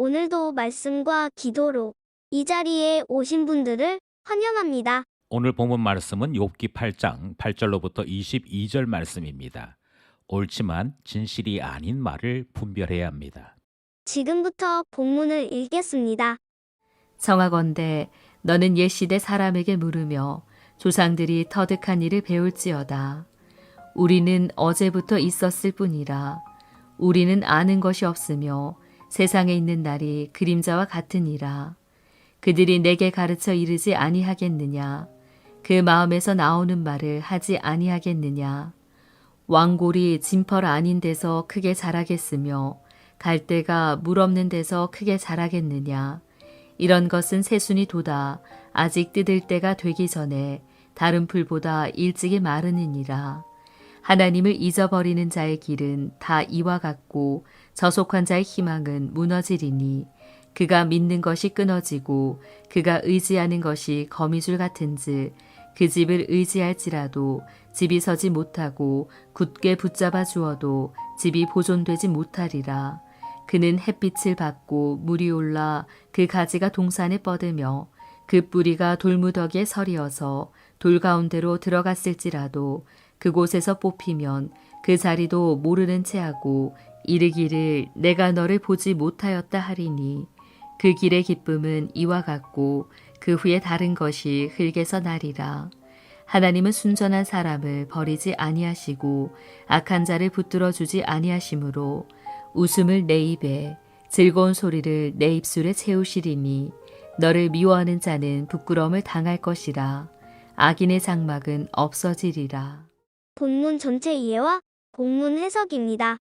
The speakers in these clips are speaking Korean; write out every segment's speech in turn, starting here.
오늘도 말씀과 기도로 이 자리에 오신 분들을 환영합니다. 오늘 본문 말씀은 욥기 8장 8절로부터 22절 말씀입니다. 옳지만 진실이 아닌 말을 분별해야 합니다. 지금부터 본문을 읽겠습니다. 청하건대 너는 옛시대 사람에게 물으며 조상들이 터득한 일을 배울지어다. 우리는 어제부터 있었을 뿐이라. 우리는 아는 것이 없으며 세상에 있는 날이 그림자와 같으니라. 그들이 내게 가르쳐 이르지 아니하겠느냐. 그 마음에서 나오는 말을 하지 아니하겠느냐. 왕골이 진펄 아닌 데서 크게 자라겠으며 갈대가 물 없는 데서 크게 자라겠느냐. 이런 것은 새순이 돋아 아직 뜯을 때가 되기 전에 다른 풀보다 일찍이 마르느니라. 하나님을 잊어버리는 자의 길은 다 이와 같고 저속한 자의 희망은 무너지리니 그가 믿는 것이 끊어지고 그가 의지하는 것이 거미줄 같은즉 그 집을 의지할지라도 집이 서지 못하고 굳게 붙잡아 주어도 집이 보존되지 못하리라. 그는 햇빛을 받고 물이 올라 그 가지가 동산에 뻗으며 그 뿌리가 돌무더기에 서리어서 돌 가운데로 들어갔을지라도 그곳에서 뽑히면 그 자리도 모르는 채하고 이르기를 내가 너를 보지 못하였다 하리니 그 길의 기쁨은 이와 같고 그 후에 다른 것이 흙에서 나리라. 하나님은 순전한 사람을 버리지 아니하시고 악한 자를 붙들어 주지 아니하시므로 웃음을 내 입에 즐거운 소리를 내 입술에 채우시리니 너를 미워하는 자는 부끄러움을 당할 것이라. 악인의 장막은 없어지리라. 본문 전체 이해와 본문 해석입니다.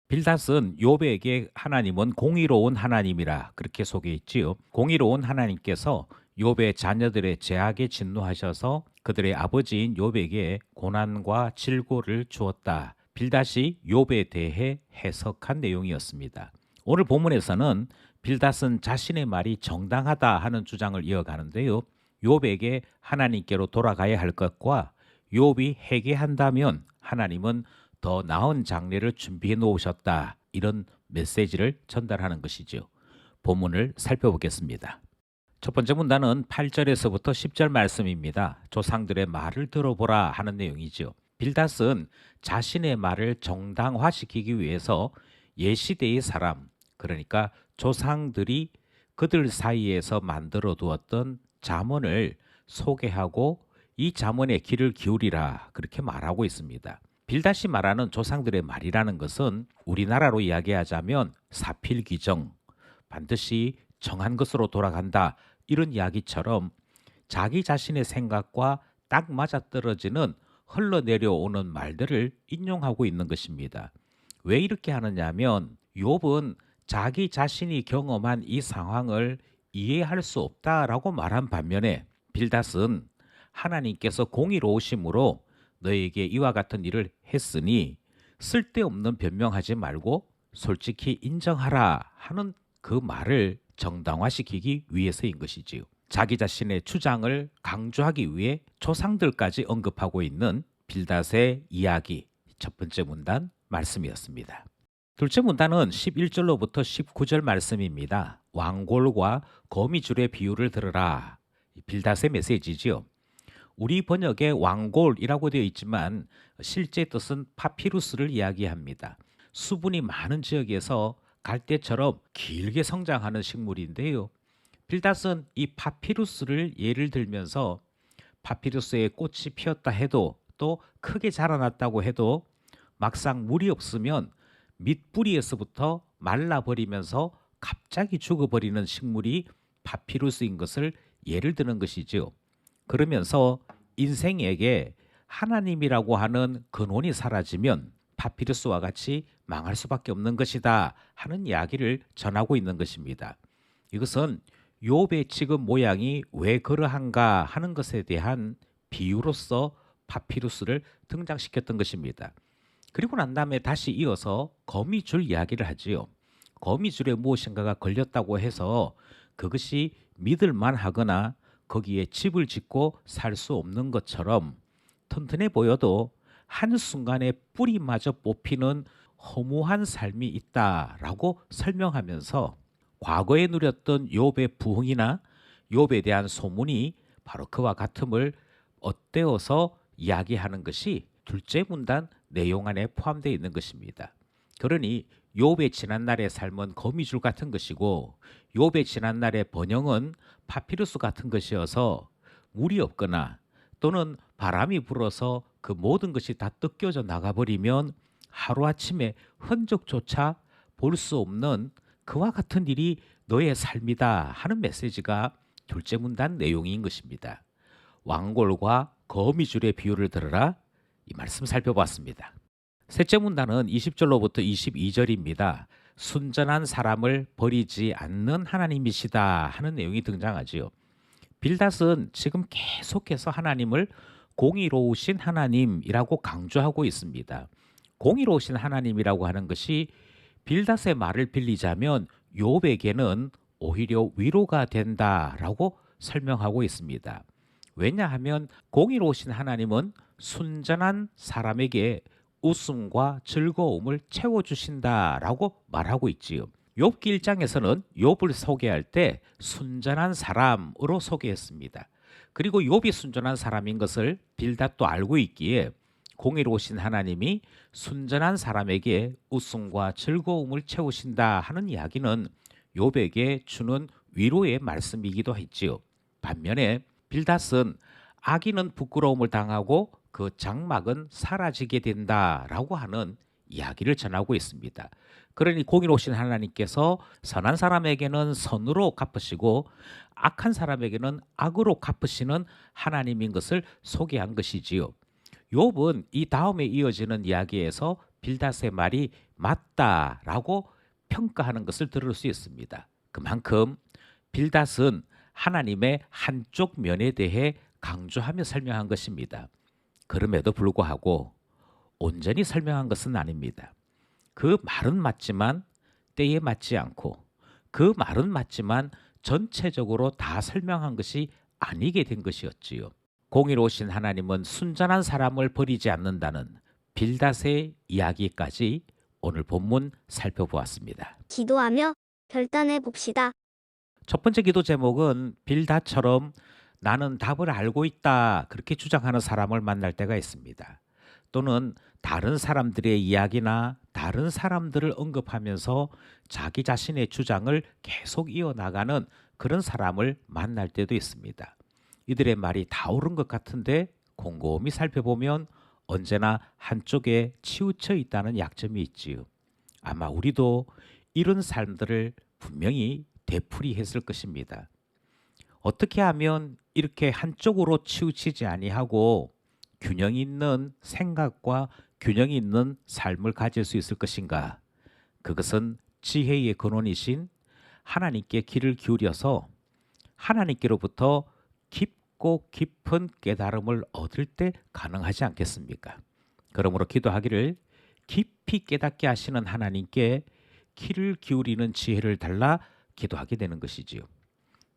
빌닷은 욥에게 하나님은 공의로운 하나님이라 그렇게 소개했지요. 공의로운 하나님께서 욥의 자녀들의 죄악에 진노하셔서 그들의 아버지인 욥에게 고난과 질고를 주었다. 빌닷이 욥에 대해 해석한 내용이었습니다. 오늘 본문에서는 빌닷은 자신의 말이 정당하다 하는 주장을 이어가는데요. 욥에게 하나님께로 돌아가야 할 것과 욥이 회개한다면 하나님은 더 나은 장래를 준비해 놓으셨다. 이런 메시지를 전달하는 것이죠. 본문을 살펴보겠습니다. 첫 번째 문단은 8절에서부터 10절 말씀입니다. 조상들의 말을 들어보라 하는 내용이죠. 빌닷은 자신의 말을 정당화시키기 위해서 옛시대의 사람, 그러니까 조상들이 그들 사이에서 만들어 두었던 잠언을 소개하고 이 잠언에 귀를 기울이라 그렇게 말하고 있습니다. 빌닷이 말하는 조상들의 말이라는 것은 우리나라로 이야기하자면 사필귀정, 반드시 정한 것으로 돌아간다 이런 이야기처럼 자기 자신의 생각과 딱 맞아떨어지는 흘러내려오는 말들을 인용하고 있는 것입니다. 왜 이렇게 하느냐면 욥은 자기 자신이 경험한 이 상황을 이해할 수 없다라고 말한 반면에 빌닷은 하나님께서 공의로우심으로 너에게 이와 같은 일을 했으니 쓸데없는 변명하지 말고 솔직히 인정하라 하는 그 말을 정당화시키기 위해서인 것이지요. 자기 자신의 주장을 강조하기 위해 조상들까지 언급하고 있는 빌닷의 이야기 첫 번째 문단 말씀이었습니다. 둘째 문단은 11절로부터 19절 말씀입니다. 왕골과 거미줄의 비유를 들으라. 빌닷의 메시지지요. 우리 번역에 왕골이라고 되어 있지만 실제 뜻은 파피루스를 이야기합니다. 수분이 많은 지역에서 갈대처럼 길게 성장하는 식물인데요. 빌닷은 이 파피루스를 예를 들면서 파피루스에 꽃이 피었다 해도 또 크게 자라났다고 해도 막상 물이 없으면 밑뿌리에서부터 말라버리면서 갑자기 죽어버리는 식물이 파피루스인 것을 예를 드는 것이죠. 그러면서 인생에게 하나님이라고 하는 근원이 사라지면 파피루스와 같이 망할 수밖에 없는 것이다 하는 이야기를 전하고 있는 것입니다. 이것은 욥의 지금 모양이 왜 그러한가 하는 것에 대한 비유로서 파피루스를 등장시켰던 것입니다. 그리고 난 다음에 다시 이어서 거미줄 이야기를 하지요. 거미줄에 무엇인가가 걸렸다고 해서 그것이 믿을만 하거나 거기에 집을 짓고 살 수 없는 것처럼 튼튼해 보여도 한순간에 뿌리마저 뽑히는 허무한 삶이 있다라고 설명하면서 과거에 누렸던 욥의 부흥이나 욥에 대한 소문이 바로 그와 같음을 엇대어서 이야기하는 것이 둘째 문단 내용 안에 포함되어 있는 것입니다. 그러니 욥의 지난날의 삶은 거미줄 같은 것이고 욥의 지난날의 번영은 파피루스 같은 것이어서 물이 없거나 또는 바람이 불어서 그 모든 것이 다 뜯겨져 나가버리면 하루아침에 흔적조차 볼 수 없는 그와 같은 일이 너의 삶이다 하는 메시지가 둘째 문단 내용인 것입니다. 왕골과 거미줄의 비유를 들으라, 이 말씀 살펴봤습니다. 셋째 문단은 20절로부터 22절입니다. 순전한 사람을 버리지 않는 하나님이시다 하는 내용이 등장하지요. 빌닷은 지금 계속해서 하나님을 공의로우신 하나님이라고 강조하고 있습니다. 공의로우신 하나님이라고 하는 것이 빌닷의 말을 빌리자면 욥에게는 오히려 위로가 된다라고 설명하고 있습니다. 왜냐하면 공의로우신 하나님은 순전한 사람에게 웃음과 즐거움을 채워주신다라고 말하고 있지요. 욥기 1장에서는 욥을 소개할 때 순전한 사람으로 소개했습니다. 그리고 욥이 순전한 사람인 것을 빌닷도 알고 있기에 공의로우신 하나님이 순전한 사람에게 웃음과 즐거움을 채우신다 하는 이야기는 욥에게 주는 위로의 말씀이기도 했지요. 반면에 빌닷은 악인은 부끄러움을 당하고 그 장막은 사라지게 된다라고 하는 이야기를 전하고 있습니다. 그러니 공의로우신 하나님께서 선한 사람에게는 선으로 갚으시고 악한 사람에게는 악으로 갚으시는 하나님인 것을 소개한 것이지요. 욥은 이 다음에 이어지는 이야기에서 빌닷의 말이 맞다라고 평가하는 것을 들을 수 있습니다. 그만큼 빌닷은 하나님의 한쪽 면에 대해 강조하며 설명한 것입니다. 그럼에도 불구하고 온전히 설명한 것은 아닙니다. 그 말은 맞지만 때에 맞지 않고 그 말은 맞지만 전체적으로 다 설명한 것이 아니게 된 것이었지요. 공의로우신 하나님은 순전한 사람을 버리지 않는다는 빌닷의 이야기까지 오늘 본문 살펴보았습니다. 기도하며 결단해 봅시다. 첫 번째 기도 제목은 빌닷처럼 나는 답을 알고 있다 그렇게 주장하는 사람을 만날 때가 있습니다. 또는 다른 사람들의 이야기나 다른 사람들을 언급하면서 자기 자신의 주장을 계속 이어나가는 그런 사람을 만날 때도 있습니다. 이들의 말이 다 옳은 것 같은데 곰곰이 살펴보면 언제나 한쪽에 치우쳐 있다는 약점이 있지요. 아마 우리도 이런 삶들을 분명히 되풀이했을 것입니다. 어떻게 하면 이렇게 한쪽으로 치우치지 아니하고 균형 있는 생각과 균형 있는 삶을 가질 수 있을 것인가? 그것은 지혜의 근원이신 하나님께 귀를 기울여서 하나님께로부터 깊고 깊은 깨달음을 얻을 때 가능하지 않겠습니까? 그러므로 기도하기를 깊이 깨닫게 하시는 하나님께 귀를 기울이는 지혜를 달라 기도하게 되는 것이지요.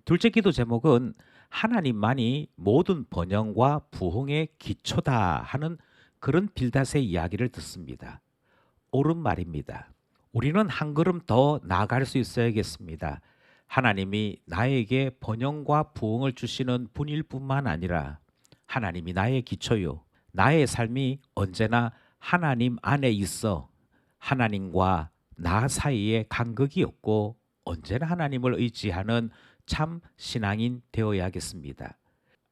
둘째 기도 제목은 하나님만이 모든 번영과 부흥의 기초다 하는 그런 빌닷의 이야기를 듣습니다. 옳은 말입니다. 우리는 한 걸음 더 나아갈 수 있어야겠습니다. 하나님이 나에게 번영과 부흥을 주시는 분일 뿐만 아니라 하나님이 나의 기초요. 나의 삶이 언제나 하나님 안에 있어 하나님과 나 사이에 간극이 없고 언제나 하나님을 의지하는 참 신앙인 되어야겠습니다.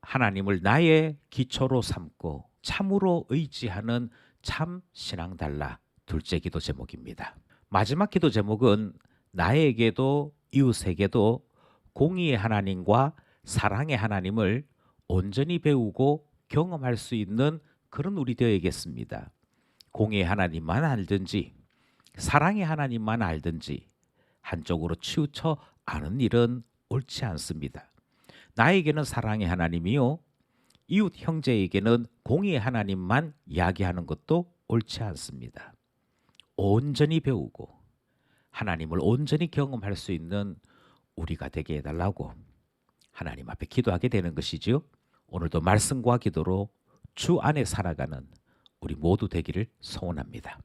하나님을 나의 기초로 삼고 참으로 의지하는 참 신앙 달라 둘째 기도 제목입니다. 마지막 기도 제목은 나에게도 이웃에게도 공의의 하나님과 사랑의 하나님을 온전히 배우고 경험할 수 있는 그런 우리 되어야겠습니다. 공의의 하나님만 알든지 사랑의 하나님만 알든지 한쪽으로 치우쳐 아는 일은 옳지 않습니다. 나에게는 사랑의 하나님이요 이웃 형제에게는 공의의 하나님만 이야기하는 것도 옳지 않습니다. 온전히 배우고 하나님을 온전히 경험할 수 있는 우리가 되게 해달라고 하나님 앞에 기도하게 되는 것이지요. 오늘도 말씀과 기도로 주 안에 살아가는 우리 모두 되기를 소원합니다.